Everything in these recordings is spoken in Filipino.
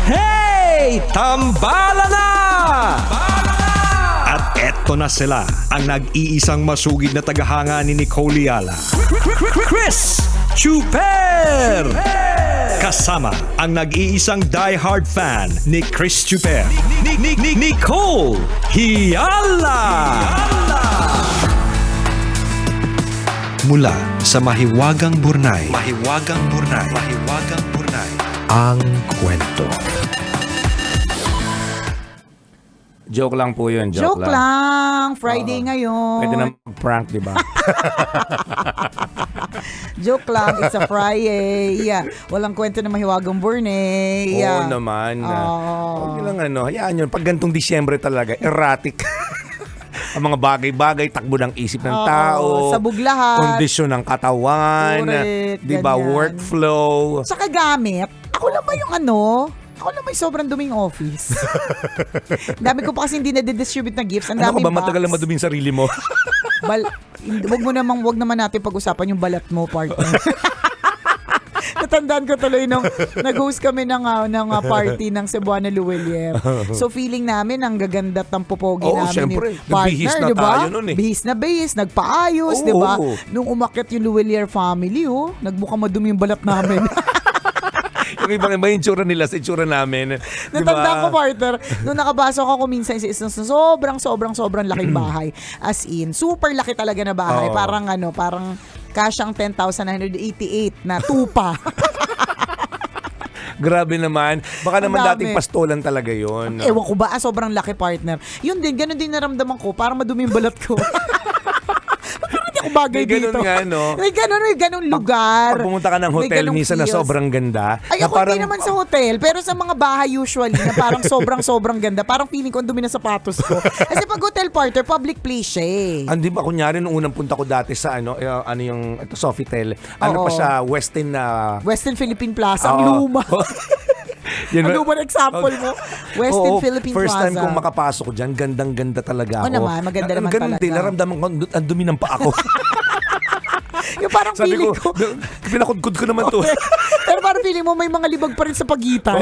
Hey! Tambala na! At eto na sila, ang nag-iisang masugid na tagahanga ni Nicole Yala. Chris Chuper! Kasama ang nag-iisang die-hard fan ni Chris Chuper. Nicole Yala! Mula sa Mahiwagang Burnay. Ang kwento. Joke lang po yun. Joke lang. Friday ngayon. Pwede na prank, di ba? Joke lang. It's a Friday. Yeah. Walang kwento na Mahiwagang Burnay. Oo naman. Huwag lang hayaan yun. Pag gantong Disyembre talaga, erratic. Ang mga bagay-bagay, takbo ng isip ng tao. Sabog lahat. Kondisyon ng katawan. Correct, Di ba? ganyan. Workflow. Saka gamit. Ako lang ba yung Ako lang may sobrang duming office. Dami ko pa kasi hindi na-distribute na gifts. Ang Ano daming ka ba? box. Matagal na maduming sarili mo. Wag naman natin pag-usapan yung balat mo, partner. Natandaan ko tuloy nung nag-host kami ng party ng Cebuana Luwelier. So feeling namin ang gaganda't ng pupogi namin syempre. yung partner, Nagbihis na diba? tayo nun eh. Bihis, nagpaayos, Oo. diba? Nung umakyat yung Luwelier family, nagmukhang madumi yung balat namin. Yung ibang iba yung tsura nila sa itsura namin. Natanda ko, partner, nung nakabasok ako minsan sa isang sobrang laking bahay. As in, super laki talaga na bahay. Oo. Parang kasyang 10,988 na tupa. Grabe naman. Baka naman dami. dating pastolan talaga yun. Ewan ko ba, sobrang laki, partner. Yun din, ganun din naramdaman ko, parang madumi yung balat ko. Pero hindi ako bagay May ganun dito. nga, no? May ganun lugar. Pag pumunta ka ng May hotel, ganung minsan na kiosk. sobrang ganda. Ay, na ako hindi naman sa hotel, pero sa mga bahay usually na parang sobrang ganda. Parang feeling ko ang dumi na sapatos ko. Kasi pag hotel, partner, public place siya eh. Hindi ba, kunyari, nung unang punta ko dati sa yung Sofitel, pa siya, Western Philippine Plaza, ang Oo. luma. Yun, Ano ba example mo? Western Oo, Philippine first Plaza. time kong makapasok ko dyan, gandang-ganda talaga ako. Oo naman, maganda naman ganun talaga. din, naramdaman ko, ang dumi ng paa ko. Yung parang Sabi feeling ko, ko. pinakudkod ko naman to. Pero parang feeling mo may mga libag pa rin sa pagitan.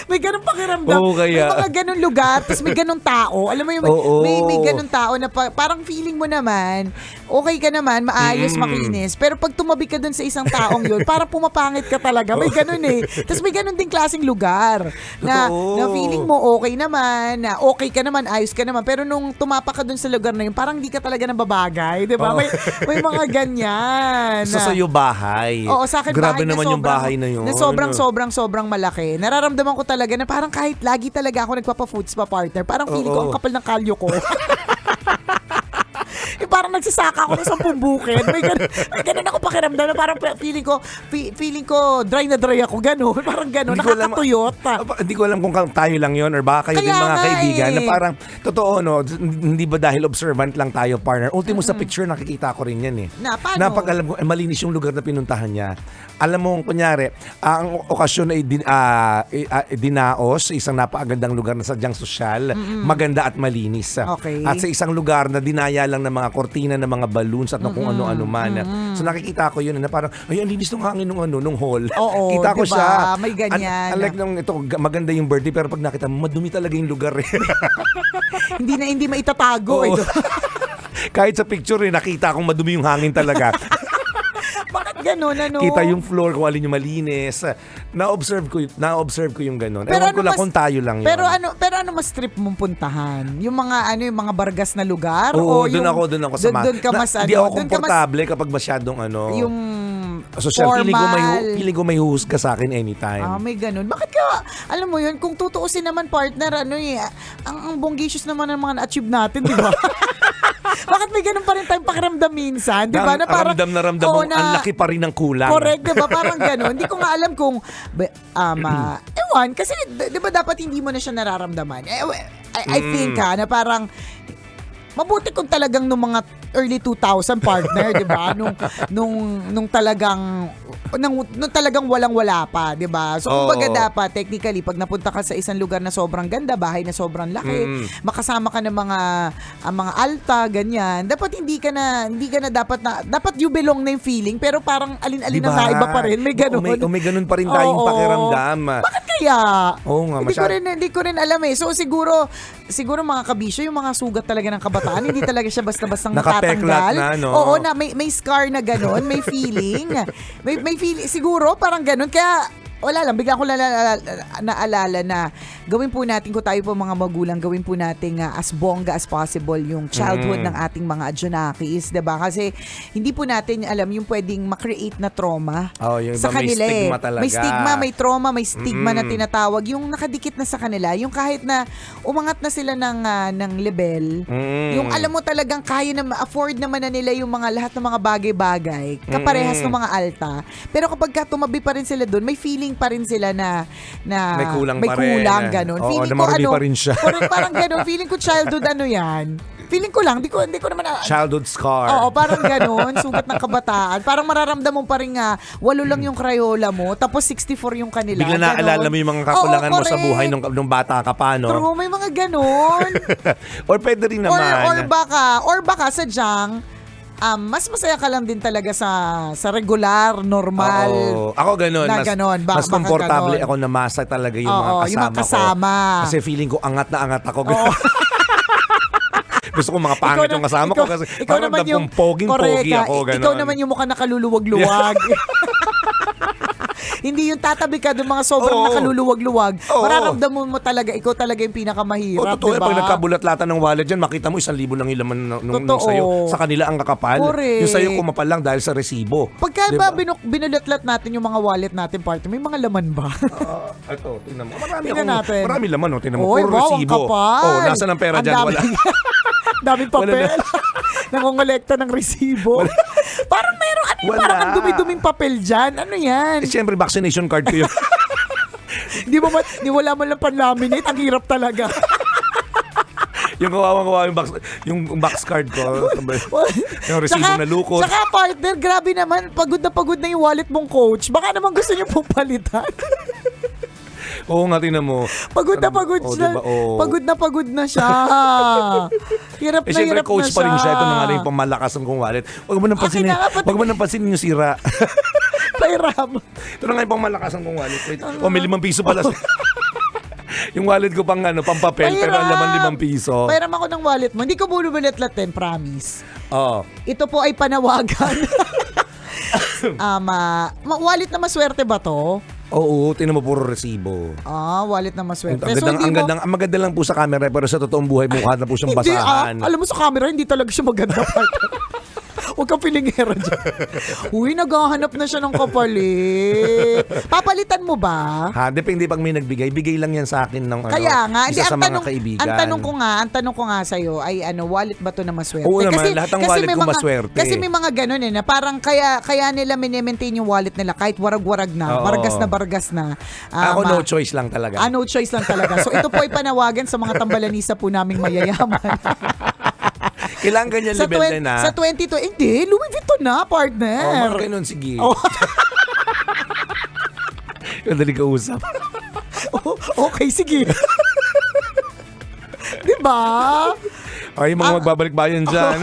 May ganun pakiramdam. Oo, kaya. May mga ganun lugar, tapos may ganun tao. Alam mo yung may ganun tao na parang feeling mo naman, okay ka naman, maayos, makinis. Pero pag tumabi ka dun sa isang taong yun, parang pumapangit ka talaga. May ganun eh. Tapos may ganun ding klaseng lugar. Na feeling mo okay naman, na okay ka naman, ayos ka naman. Pero nung tumapak ka dun sa lugar na yun, parang di ka talaga nababagay. Diba? May mga ganyan. So, sa'yo bahay. Oo, sa akin Grabe bahay naman yung bahay na yun. Na sobrang malaki. Nararamdaman ko talaga na parang kahit lagi talaga ako nagpapa-foods pa, partner. Parang feeling ko ang kapal ng kalyo ko. Parang nagsasaka ako ng 10 bukid. May ganun ako pakiramdam na parang feeling ko dry na dry ako. Ganun. Parang ganun. Nakakatuyot. Hindi ko alam kung tayo lang yun or baka kayo din mga kaibigan na parang, totoo hindi ba dahil observant lang tayo, partner? Ultimo sa picture, nakikita ko rin yan eh. Paano? Na pag alam ko, malinis yung lugar na pinuntahan niya. Alam mo, kunyari, ang okasyon ay dinaos, isang napakagandang lugar na sadyang sosyal, maganda at malinis. Okay. At sa isang lugar na dinaya lang ng mga kortina, ng mga balloons at kung ano-ano man. So nakikita ko yun na parang, ay, ang linis ng hangin nung hall. Oo, kita ko diba? siya. May ganyan. Unlike nung ito, maganda yung birthday, pero pag nakita mo, madumi talaga yung lugar eh. hindi maitatago. Oo. Kahit sa picture nakita kong madumi yung hangin talaga. Bakit ganun, Kita yung floor kung alin yung malinis. Na-observe ko yung ganun. Ewan ko lang kung tayo lang yun. Pero ano mas trip mong puntahan? Yung mga bargas na lugar? Oo, o doon ako sa doon ka mas Hindi ako komportable kapag masyadong yung social. formal. Feeling ko may huhusga sa akin anytime. May ganun. Bakit ka, alam mo yun, kung tutuusin naman, partner, ang bonggisius naman ng mga na-achieve natin, di ba? Bakit may ganun pa rin tayong pakiramdam minsan? Di ba? Na parang, ramdam mo, ang laki pa rin ng kulang. Correct, di ba? Parang ganun. Hindi ko nga alam kung, ewan, kasi di ba dapat hindi mo na siya nararamdaman? I think na parang, mabuti kung talagang nung mga early 2000 partner, 'di ba? Nung talagang walang-wala pa, 'di ba? So kumbaga dapat technically pag napunta ka sa isang lugar na sobrang ganda, bahay na sobrang laki, makasama ka ng mga alta, ganyan. Dapat hindi ka na dapat you belong na yung feeling, pero parang alin-alin Diba? na iba pa rin. May ganun. May ganun pa rin tayong Oo. pakiramdam. Bakit kaya? Oo nga, Hindi ko rin alam eh. So siguro mga kabisyo, yung mga sugat talaga ng kabataan, hindi talaga siya basta-bastang Nakapeklat natatanggal. na, no? Oo, na may scar na gano'n, may feeling. May feeling, siguro parang gano'n. Kaya wala lang, bigla ko naalala na gawin po natin, kung tayo po mga magulang, gawin po natin as bongga as possible yung childhood ng ating mga adjonakis, diba? Kasi hindi po natin alam yung pwedeng ma-create na trauma Yung sa iba may kanila. stigma talaga. May stigma, may trauma, may stigma na tinatawag. Yung nakadikit na sa kanila, yung kahit na umangat na sila ng level, yung alam mo talagang kaya na ma-afford naman na nila yung mga lahat ng mga bagay-bagay, kaparehas ng mga alta. Pero kapag tumabi pa rin sila doon, may feeling pa rin sila na may kulang pa rin. Ganon. Oo, Feeling na ko marumi pa rin siya. parang ganon. Feeling ko childhood yan. Feeling ko lang, hindi ko naman Childhood scar. Oo, parang ganon, sugat ng kabataan. Parang mararamdaman mo pa rin 8 lang yung Crayola mo, tapos 64 yung kanila. Bigla naalala mo yung mga kakulangan mo sa buhay nung bata ka pa, no? True, may mga ganon. Or pwede rin naman. Or baka sadyang, mas masaya ka lang din talaga sa regular, normal. Oo. Ako ganun. Na ganun. Mas Baka komportable ganun. ako na masa talaga yung mga kasama yung mga kasama. ko. Kasi feeling ko angat na angat ako. Gusto ko mga pangit yung kasama ko kasi parang napong poging-pogi ako. Ganun. Ikaw naman yung mukha nakaluluwag-luwag. Hindi yung tatabi ka doon mga sobrang nakaluluwag-luwag. Mararamdaman mo talaga, ikaw talaga yung pinakamahirap, totoo. diba? Pag nagkabulat-latan ng wallet dyan, makita mo 1,000 lang yung laman nung sa'yo. Sa kanila ang kakapal. Correct. Yung sa'yo kumapal lang dahil sa resibo. Pagka Diba? ba binulatlat natin yung mga wallet natin, partner, may mga laman ba? Ito, tingnan mo. Tingnan natin. Marami laman, no? Tingnan mo. Oy, Puro wow, ang resibo. kapal. Nasaan ang pera Ang dyan? Wala. Daming papel. Nangongolekta ng resibo. Parang meron, parang ang dumi-duming papel dyan. Ano yan? Siyempre, vaccination card ko yun. Di wala man lang pan-laminate. Ang hirap talaga. Yung kawawa yung box card ko. Yung resibo na lukot. Saka partner, grabe naman. Pagod na yung wallet mong coach. Baka naman gusto niyo pong palitan. Oo nga, tingnan mo. Pagod siya. Diba? Oh. Pagod na siya. Hirap na Siyempre, hirap coach na pa rin siya. siya. Ito na nga rin yung pamalakas ng kong wallet. Huwag mo nang pansinin yung sira. Pairam. Ito na nga yung pamalakas ng kong wallet. Wait. May 5 piso pala. Yung wallet ko pampapel, pero ang laman 5 piso. Pairam ako ng wallet mo. Hindi ko bulubulat-latin, promise. Oo. Ito po ay panawagan. Wallet na maswerte ba to? Oo, tingnan mo puro resibo. Wallet na maswerte. Ang maganda lang po sa camera, pero sa totoong buhay mukha na po siyang basahan. Alam mo sa camera, hindi talaga siya maganda. Huwag kang pilingera dyan. Uy, naghahanap na siya ng kapalit. Papalitan mo ba? Depende pag may nagbigay. Bigay lang yan sa akin ng Kaya nga, isa sa mga kaibigan. Ang tanong ko nga sa'yo ay wallet ba to na maswerte? Oo naman, lahat ng wallet ko maswerte. Kasi may mga ganun na parang kaya nila mini-maintain yung wallet nila kahit warag-warag na, bargas na. Ako no choice lang talaga. No choice lang talaga. So ito po ay panawagan sa mga tambalanisa po naming mayayaman. Kailangan ganyan level na. Sa 22, hindi, Louis Vuitton na, partner. Mga ganun, sige. Dali ka usap. Okay, sige. Diba? Ay, mga magbabalik bayan dyan.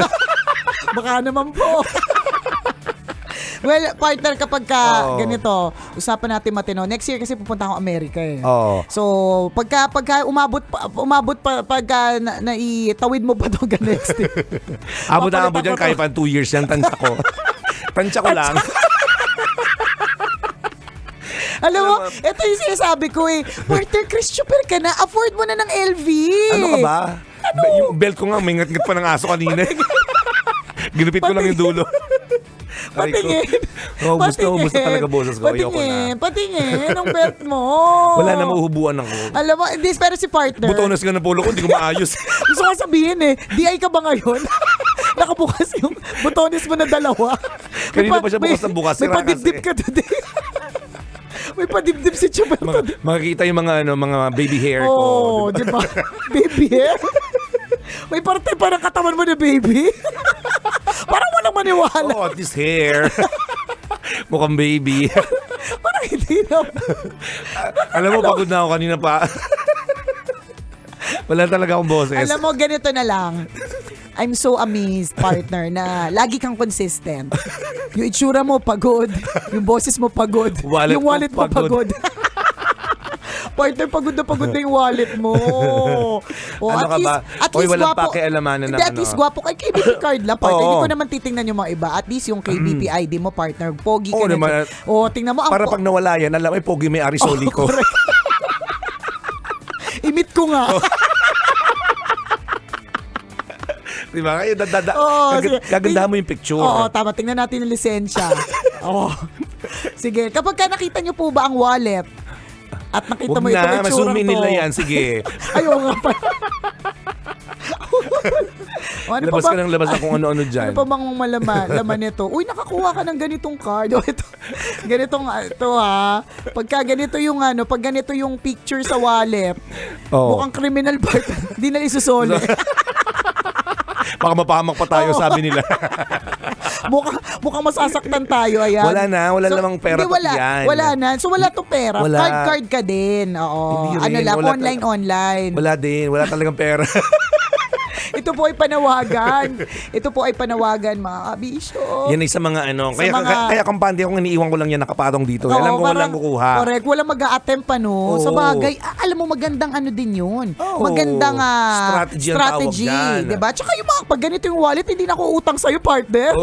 Baka naman po. Well, partner, kapag ganito, usapan natin matino. Next year kasi pupunta akong Amerika eh. So, pagka umabot pagka naitawid mo pa ito hanggang next year. Abot dyan, kahit pa 2 years yan, tansya ko. Tansya ko lang. Alam mo, ito yung sinasabi ko eh. Partner, Chris, super ka na. Afford mo na ng LV. Ano ka ba? Yung belt ko nga, may ngat-ngat pa ng aso kanina. Ginupit ko lang yung dulo. Patingin. Ubus na talaga boses ko. Ayoko na. Patingin ang belt mo. Wala na mauhubuan ako. Alam mo, hindi, pero si partner. Butonas ka ng polo ko, hindi ko maayos. Gusto ko sabihin eh, DI ka ba ngayon? Nakabukas yung butones mo na dalawa. Kanina pa siya bukas ng bukas. May padibdib ka today. May padibdib si Chubel. Makikita yung mga baby hair ko. Oh, di ba? Baby hair? May parte pa ng katawan mo na baby. Parang walang maniwala. Oh, this hair. Mukhang baby. Parang hindi na. Alam mo, pagod na ako kanina pa. Wala talaga akong boses. Alam mo, ganito na lang. I'm so amazed, partner, na lagi kang consistent. Yung itsura mo, pagod. Yung boses mo, pagod. Wallet yung wallet mo, mo, pagod. Partner, pagod na yung wallet mo. O, Ano ka ba? Oy, walang pakialamanan Hindi, ng at least ano. gwapo kay KBP card lang, partner. Oo. Hindi ko naman titingnan yung mga iba. At least yung KBP ID mo, partner. Pogi ka Oo na. naman. O, tingnan mo. Para pag nawala yan, alam, ay pogi may arisoli ko. Correct. Imit ko nga. Di ba? Kaya Oo, sige. gagandahan mo yung picture. Oo, tama. Tingnan natin yung lisensya. Oo. Sige, kapag ka nakita nyo po ba ang wallet at nakita Huwag mo itong na, itsurang masumin to. nila yan. Sige. Ayaw nga pa. O, ano Labas pa ka ng labas na kung ano-ano dyan. Ano pa bang laman nito? Uy, nakakuha ka ng ganitong card. O, ito. Ganitong, ito ha. Pagka ganito yung pag ganito yung picture sa wallet, Oo. mukhang criminal part. Hindi na isusole. Baka mapahamak pa tayo, sabi nila. mukhang masasaktan tayo, ayan. Wala na, wala namang pera Hindi, wala, to yan. wala na. So, wala to pera. Wala. Card ka din. Oo. Hindi rin, Lang, wala online. Wala din, wala talagang pera. Ito po ay panawagan. Mga kabisyo. Yan ay sa mga ano. Sa Kaya, mga- kaya kampante akong iniiwan ko lang yan nakapatong dito. Alam ko walang kukuha. Correct. Walang mag-a-attempt pa, no? Oo. Sa bagay, alam mo, magandang ano din yun. Oo. Magandang Strategy ang tawag dyan. Diba? Tsaka yung mga, pag ganito yung wallet, hindi na ako utang sa'yo, partner.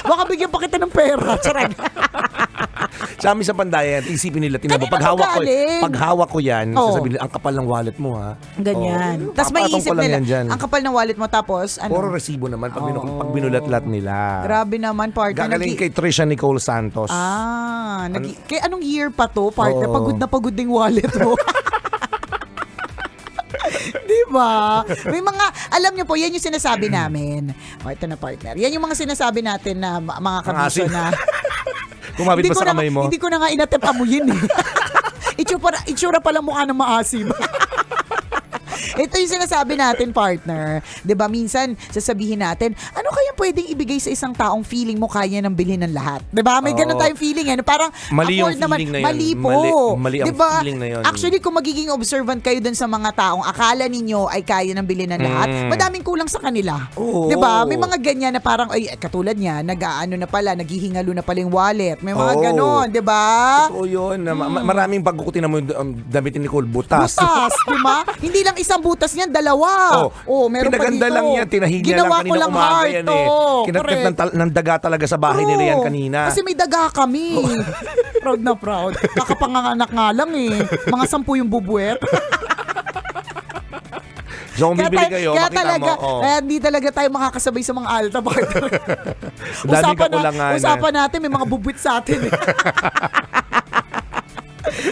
Baka bigyan pa kita ng pera. Charot. Sa amin sa Pandayan, isipin nila, tinabo, Kanina pag hawak ko yan, Oo. sasabihin nila, ang kapal ng wallet mo ha. Ganyan. Oo. Tapos may Papatong isip ko lang nila, yan dyan. ang kapal ng wallet mo, tapos ano? Puro resibo naman pag, pag binulat-lat nila. Grabe naman, partner. Gagaling kay Trisha Nicole Santos. Kaya anong year pa to, partner? Oo. Pagod na pagod yung wallet mo. Diba? May mga, alam nyo po, yan yung sinasabi namin. O, ito na, partner. Yan yung mga sinasabi natin na mga kabisyo asin. na. Kumapit pa sa kamay mo. Hindi ko na nga inattempt amuyin eh. Itsura pa lang mukha ng maasim. Ito yung sinasabi natin, partner. 'Di ba minsan sasabihin natin, ano kaya pwedeng ibigay sa isang taong feeling mo kaya nang bilhin ng lahat? 'Di ba? May ganun Oo. tayong feeling eh. Parang Mali yung afford naman. feeling na yun. Mali po. Mali ang 'Di ba? feeling na yun. Actually, kung magiging observant kayo dun sa mga taong akala ninyo ay kaya nang bilhin ng lahat, madaming kulang sa kanila. Oo. 'Di ba? May mga ganyan na parang ay katulad niya, nag-aano na pala, naghihingalo na pala yung wallet. May mga Oo. ganon, 'di ba? Oo, yun. Maraming pagkukutin mo yung damit ni Nicole, butas. Butas, di ba? Hindi lang isang butas niyan, dalawa. Meron pa Pinaganda dito. lang yan, tinahiga lang Ginawa ko kanina lang umaga heart, yan eh. Kinatkat correct. ng daga talaga sa bahay ni Rian kanina. Kasi may daga kami. Proud na proud. Kakapanganak nga lang eh. Mga 10 yung bubuet. So kung bibili kayo, kaya makita talaga, mo. kaya hindi talaga tayo makakasabay sa mga alta partner. Daming kakulangan. Usapan natin, may mga bubuit sa atin eh.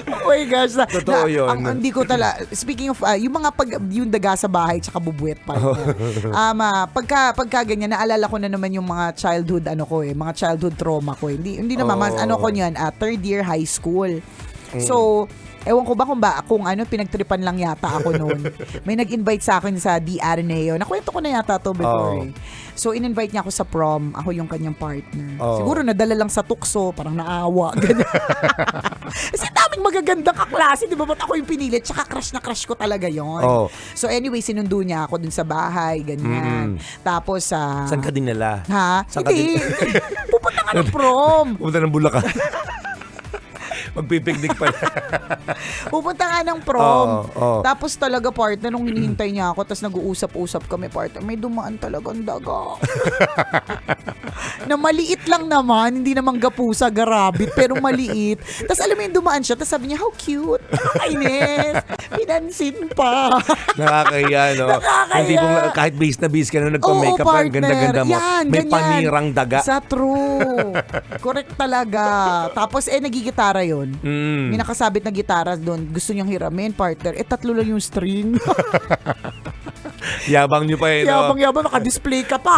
Oh my gosh. Totoo yun. Hindi ko speaking of, yung mga yung daga sa bahay tsaka bubuet pa. Pagka ganyan, naalala ko na naman yung mga childhood mga childhood trauma ko. Hindi naman, ko niyan, third year high school. So, ewan ko ba kung pinagtripan lang yata ako noon. May nag-invite sa akin sa D. Araneo. Nakwento ko na yata to before eh. So, in-invite niya ako sa prom. Ako yung kanyang partner. Siguro nadala lang sa tukso, parang naawa. Ganyan. Kasi daming magagandang kaklase, di ba? Ba't ako yung pinilit? Tsaka crush na crush ko talaga yon. So, anyway, sinundo niya ako dun sa bahay, ganyan. Tapos, Saan ka dinala? ha? Saan ka Hindi. Pupunta nga ng prom. Pumunta ng Bulacan. Magpipiknik pa. Pupunta nga ng prom. Oo. Tapos talaga, partner, nung hinihintay niya ako, tapos nag-uusap-usap kami, partner, may dumaan talagang daga. Na maliit lang naman, hindi naman gapusa, garabit, pero maliit. Tapos alam mo yung dumaan siya, tapos sabi niya, how cute. Nakakainis. Pinansin pa. Nakakaya, no? Nakakaya. Hindi mo, kahit base na base ka na nagpa-makeup, Oo, ang ganda-ganda mo. Yan, May ganyan. panirang daga. Sa true. Correct talaga. Tapos nagigitara yun. May nakasabit na gitara doon. Gusto niyang hiramin, partner. 3 lang yung string. Yabang nyo pa eh, no? Yabang, naka-display ka pa.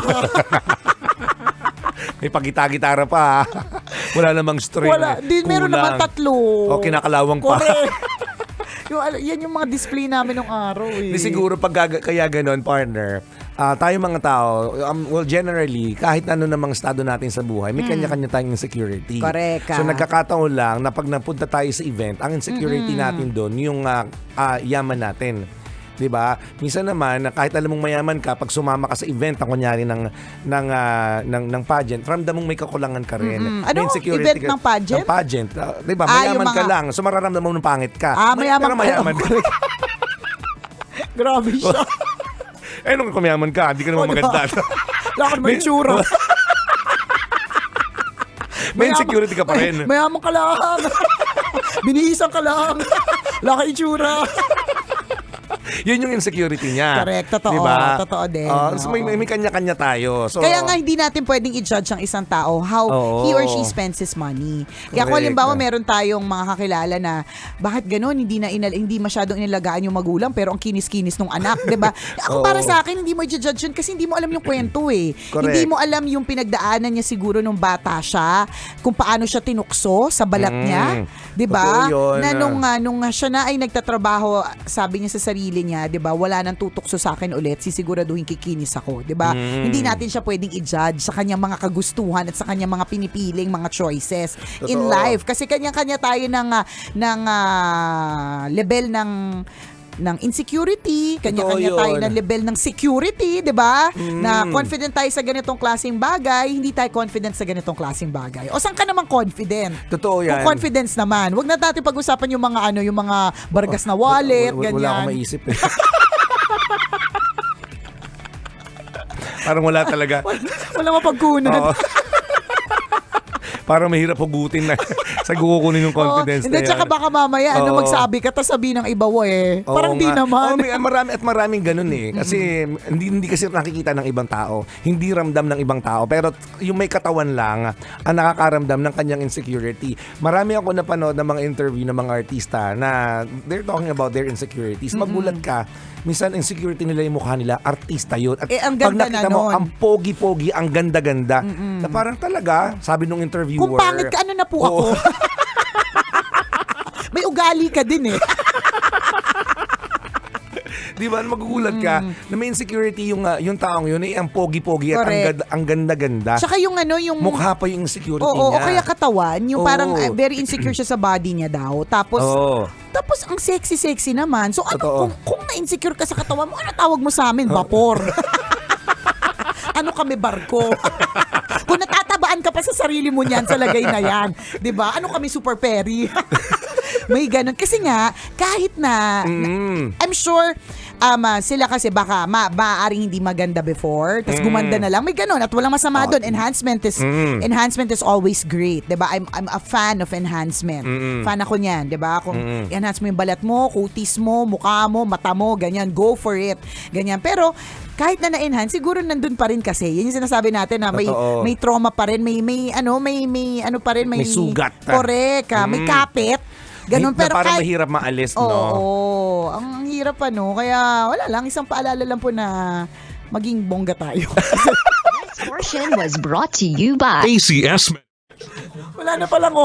May pagita-gitara pa. Wala namang string. Wala. Meron naman 3. O, kinakalawang pa. Correct. Yan yung mga display namin nung araw eh. Di siguro kaya ganon, partner, tayo mga tao, well, generally, kahit ano namang estado natin sa buhay, may kanya-kanya tayong insecurity. Correct. So nagkakataon lang na pag napunta tayo sa event, ang insecurity natin doon, yung yaman natin. 'Di ba? Minsan naman kahit alam mong mayaman ka, pag sumama ka sa event kunyari ng pageant, ramdam mong may kakulangan ka rin. Ano? May Event ng pageant? Ng pageant. 'Di ba? Mayaman yung ka mga- lang, so mararamdaman mo ng pangit ka. Mayaman Pero mayaman ka. Grabe siya. Nung kumayaman ka, hindi ka naman maganda. Lakad may tsura. May insecurity ka pa rin. Mayaman ka lang. Binihisan ka lang. Laki itsura. Yun yung insecurity niya. Correct, totoo. Diba? Totoo din. So may kanya-kanya tayo. So, Kaya nga hindi natin pwedeng i-judge ang isang tao how Oo. he or she spends his money. Kaya kung Correct. halimbawa meron tayong mga kakilala na bakit ganun, hindi masyadong inalagaan yung magulang pero ang kinis-kinis nung anak, 'di ba? Ako Oo. para sa akin hindi mo i-judge yun kasi hindi mo alam yung kwento eh. Correct. Hindi mo alam yung pinagdaanan niya siguro nung bata siya, kung paano siya tinukso sa balat niya, 'di ba? Totoo yun. Na nung siya na ay nagtatrabaho, sabi niya sa sarili niya, 'di ba? Wala nang tutukso sa akin ulit, sisiguraduhin kikinis ako, 'di ba? Hindi natin siya pwedeng i-judge sa kanyang mga kagustuhan at sa kanyang mga pinipiling mga choices in Totoo. life kasi kanya-kanya tayo ng level ng insecurity, kanya-kanya Totoo tayo yun. ng level ng security, 'di ba? Na confident tayo sa ganitong klaseng bagay, hindi tayo confident sa ganitong klaseng bagay. O saan ka naman confident? Totoo yan. Kung confidence naman, wag na natin pag-usapan yung mga bargas na wallet, ganyan. Wala akong maisip eh. Parang wala talaga. Wala mapagkunan. Oo. Parang mahirap hugutin na sa kukunin yung confidence Hindi, na yan. tsaka baka mamaya, Oo. magsabi ka, tas sabihin ng iba mo Oo parang di nga. naman. Maraming ganun eh. Kasi hindi kasi nakikita ng ibang tao. Hindi ramdam ng ibang tao. Pero yung may katawan lang ang nakakaramdam ng kanyang insecurity. Marami ako napanood ng mga interview ng mga artista na they're talking about their insecurities. Magulat ka. Minsan insecurity nila yung mukha nila, artista yun. At Ang pag ganda nakita na mo, nun. ang pogi-pogi, ang ganda-ganda. Na parang talaga, sabi nung interviewer. Kung pangit ka, ano na po ako? Oo. May ugali ka din eh. Di ba? Magugulat ka na may insecurity yung taong yun, ang pogi-pogi at Correct. ang ganda-ganda. Tsaka yung Mukha pa yung insecurity Oo, niya. o kaya katawan, yung Oo. parang very insecure siya sa body niya daw. Tapos ang sexy naman. So ano, Totoo. kung na-insecure ka sa katawan mo, ano tawag mo sa amin? Vapor. Ano kami, barko? Kung natatabaan ka pa sa sarili mo niyan, sa lagay na yan. 'Di ba? Ano kami, super peri? May ganun. Kasi nga, kahit na I'm sure, sila kasi baka maaaring hindi maganda before, tapos gumanda na lang. May ganun at walang masama doon. Enhancement is always great, 'di ba? I'm a fan of enhancement. Fan ako niyan, 'di ba? Kung enhance mo yung balat mo, kutis mo, mukha mo, mata mo, ganyan, go for it. Ganyan. Pero kahit na na-enhance, siguro nandun pa rin kasi. Yan yung sinasabi natin na Totoo. may trauma pa rin, may ano pa rin, May sugat. Correct, may kapit. Ganun, pero parang kahit, mahirap maalis, Oo, no? ang hirap Kaya wala lang, isang paalala lang po na maging bongga tayo. This portion was brought to you by ACS Wala na palang